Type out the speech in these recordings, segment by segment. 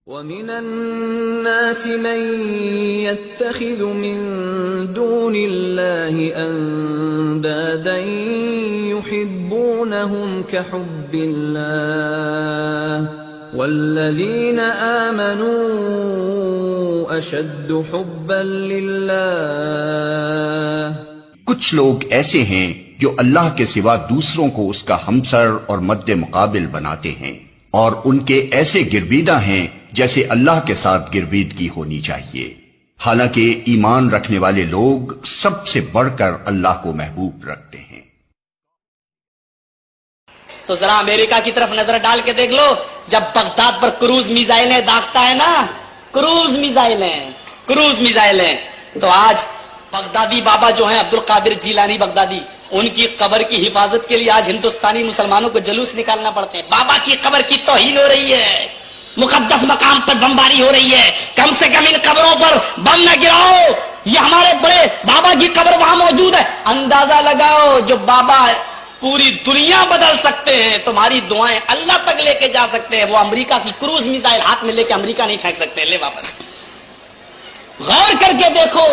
وَمِنَ النَّاسِ مَن يَتَّخِذُ مِن دُونِ اللَّهِ أَندَادًا يُحِبُّونَهُمْ كَحُبِّ اللَّهِ وَالَّذِينَ آمَنُوا أَشَدُّ حُبًّا لِلَّهِ۔ کچھ لوگ ایسے ہیں جو اللہ کے سوا دوسروں کو اس کا ہمسر اور مد مقابل بناتے ہیں، اور ان کے ایسے گرویدہ ہیں جیسے اللہ کے ساتھ گرویدگی ہونی چاہیے، حالانکہ ایمان رکھنے والے لوگ سب سے بڑھ کر اللہ کو محبوب رکھتے ہیں۔ تو ذرا امریکہ کی طرف نظر ڈال کے دیکھ لو، جب بغداد پر کروز میزائلیں داغتا ہے نا، کروز میزائلیں، تو آج بغدادی بابا جو ہیں عبد القادر جیلانی بغدادی، ان کی قبر کی حفاظت کے لیے آج ہندوستانی مسلمانوں کو جلوس نکالنا پڑتے ہیں۔ بابا کی قبر کی توہین ہو رہی ہے، مقدس مقام پر بمباری ہو رہی ہے، کم سے کم ان قبروں پر بم نہ گراؤ، یہ ہمارے بڑے بابا کی قبر وہاں موجود ہے۔ اندازہ لگاؤ، جو بابا پوری دنیا بدل سکتے ہیں، تمہاری دعائیں اللہ تک لے کے جا سکتے ہیں، وہ امریکہ کی کروز میزائل ہاتھ میں لے کے امریکہ نہیں پھینک سکتے، لے واپس۔ غور کر کے دیکھو،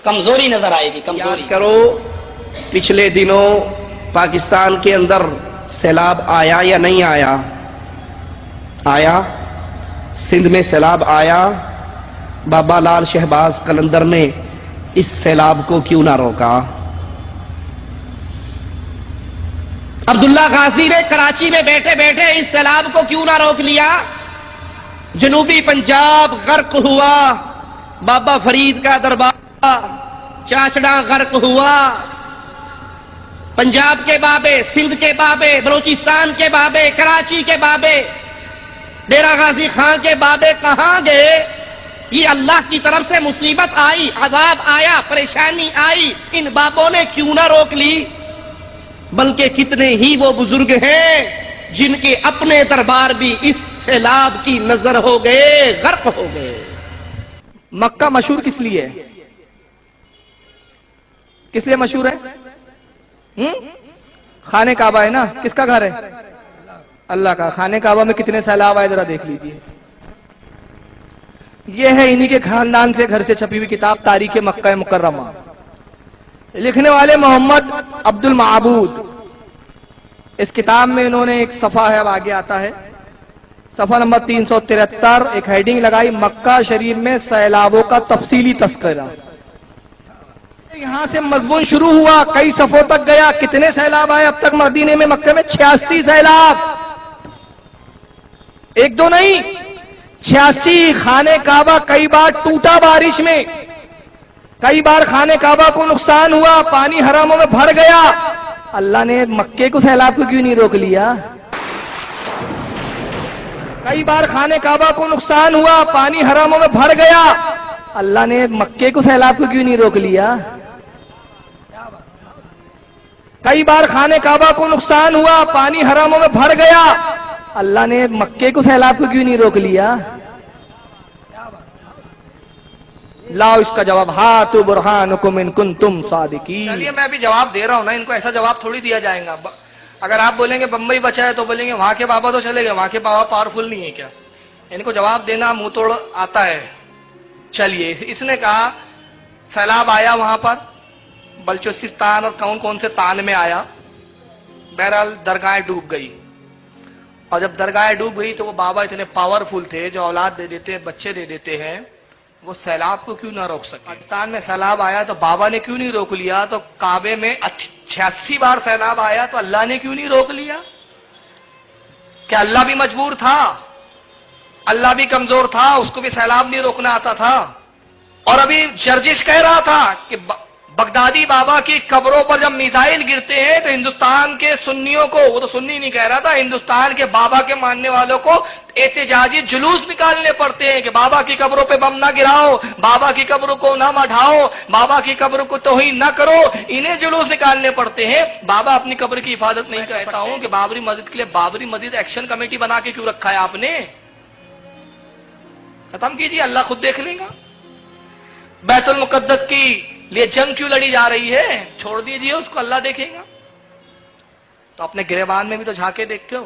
کمزوری نظر آئے گی، کمزوری کرو۔ پچھلے دنوں پاکستان کے اندر سیلاب آیا یا نہیں آیا؟ آیا، سندھ میں سیلاب آیا۔ بابا لال شہباز قلندر نے اس سیلاب کو کیوں نہ روکا؟ عبداللہ غازی نے کراچی میں بیٹھے بیٹھے اس سیلاب کو کیوں نہ روک لیا؟ جنوبی پنجاب غرق ہوا، بابا فرید کا دربار چاچڑا غرق ہوا، پنجاب کے بابے، سندھ کے بابے، بلوچستان کے بابے، کراچی کے بابے، ڈیرہ غازی خان کے بابے کہاں گئے؟ یہ اللہ کی طرف سے مصیبت آئی، عذاب آیا، پریشانی آئی، ان بابوں نے کیوں نہ روک لی؟ بلکہ کتنے ہی وہ بزرگ ہیں جن کے اپنے دربار بھی اس سیلاب کی نظر ہو گئے، غرق ہو گئے۔ مکہ مشہور کس لیے ہے؟ کس لیے مشہور ہے؟ خانہ کعبہ ہے نا، کس کا گھر ہے؟ اللہ کا۔ خانہ کعبہ میں کتنے سیلاب آئے ذرا دیکھ لیجئے۔ یہ ہے انہی کے خاندان سے گھر سے چھپی ہوئی کتاب تاریخ مکہ مکرمہ، لکھنے والے محمد عبد المعبود۔ اس کتاب میں انہوں نے ایک صفحہ ہے، اب آگے آتا ہے، صفحہ نمبر 373، ایک ہیڈنگ لگائی، مکہ شریف میں سیلابوں کا تفصیلی تذکرہ۔ یہاں سے مضمون شروع ہوا، کئی صفوں تک گیا، کتنے سیلاب آئے اب تک مدینے میں، مکہ میں 86 سیلاب، ایک دو نہیں، 86۔ خانہ کعبہ کئی بار ٹوٹا بارش میں، کئی بار خانہ کعبہ کو نقصان ہوا، پانی حرموں میں بھر گیا۔ اللہ نے مکے کو سیلاب کو کیوں نہیں روک لیا؟ کئی بار خانہ کعبہ کو نقصان ہوا، پانی حرموں میں بھر گیا، اللہ نے مکے کو سیلاب کو کیوں نہیں روک لیا؟ کئی بار خانہ کعبہ کو نقصان ہوا، پانی حرموں میں بھر گیا، اللہ نے مکے کو سیلاب کو کیوں نہیں روک لیا؟ لاؤ اس کا جواب، ہاتھ برہانکم ان کنتم صادقین۔ چلیے میں بھی جواب دے رہا ہوں نا، ان کو ایسا جواب تھوڑی دیا جائے گا۔ اگر آپ بولیں گے بمبئی بچا ہے تو بولیں گے وہاں کے بابا تو چلے گئے، وہاں کے بابا پاورفل نہیں ہے کیا؟ ان کو جواب دینا منہ توڑ آتا ہے۔ چلیے، اس نے کہا سیلاب آیا وہاں پر بلوچستان اور کون سے تان میں آیا، بہرحال درگاہیں ڈوب گئی، اور جب درگاہیں ڈوب گئی تو وہ بابا اتنے پاورفل تھے جو اولاد دے دیتے ہیں، بچے دے دیتے ہیں، وہ سیلاب کو کیوں نہ روک سکے؟ پاکستان میں سیلاب آیا تو بابا نے کیوں نہیں روک لیا؟ تو کعبے میں 86 بار سیلاب آیا تو اللہ نے کیوں نہیں روک لیا؟ کہ اللہ بھی مجبور تھا، اللہ بھی کمزور تھا، اس کو بھی سیلاب نہیں روکنا آتا تھا؟ اور ابھی جرجش کہہ رہا تھا کہ بغدادی بابا کی قبروں پر جب میزائل گرتے ہیں تو ہندوستان کے سنیوں کو، وہ تو سنی نہیں کہہ رہا تھا، ہندوستان کے بابا کے ماننے والوں کو احتجاجی جلوس نکالنے پڑتے ہیں کہ بابا کی قبروں پہ بم نہ گراؤ، بابا کی قبروں کو نہ مڈھاؤ، بابا کی قبروں کو توہین نہ کرو، انہیں جلوس نکالنے پڑتے ہیں۔ بابا اپنی قبر کی حفاظت نہیں کہتا ہوں کہ بابری مسجد کے لیے بابری مسجد ایکشن کمیٹی بنا کے کیوں رکھا ہے آپ نے؟ ختم کیجیے، اللہ خود دیکھ لے گا۔ بیت المقدس کی لیے جنگ کیوں لڑی جا رہی ہے؟ چھوڑ دیجیے اس کو، اللہ دیکھے گا۔ تو اپنے گریبان میں بھی تو جھانکے دیکھتے ہو،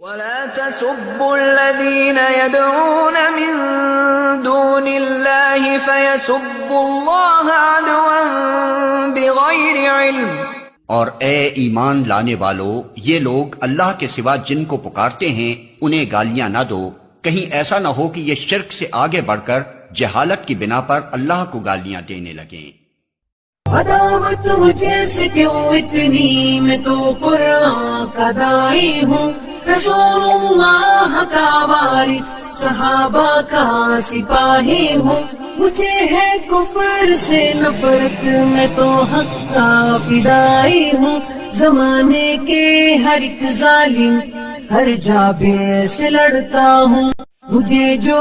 ولا تسبوا الذين يدعون من دون الله فيسبوا الله عدوا بغير علم۔ اور اے ایمان لانے والو، یہ لوگ اللہ کے سوا جن کو پکارتے ہیں انہیں گالیاں نہ دو، کہیں ایسا نہ ہو کہ یہ شرک سے آگے بڑھ کر جہالت کی بنا پر اللہ کو گالیاں دینے لگیں۔ عداوت مجھے سے کیوں اتنی، میں تو قرآن کا داعی ہوں، رسول اللہ کا وارث، صحابہ کا سپاہی ہوں، مجھے ہے کفر سے نفرت، میں تو حق کا فدائی ہوں، زمانے کے ہر ایک ظالم ہر جابر سے لڑتا ہوں، مجھے جو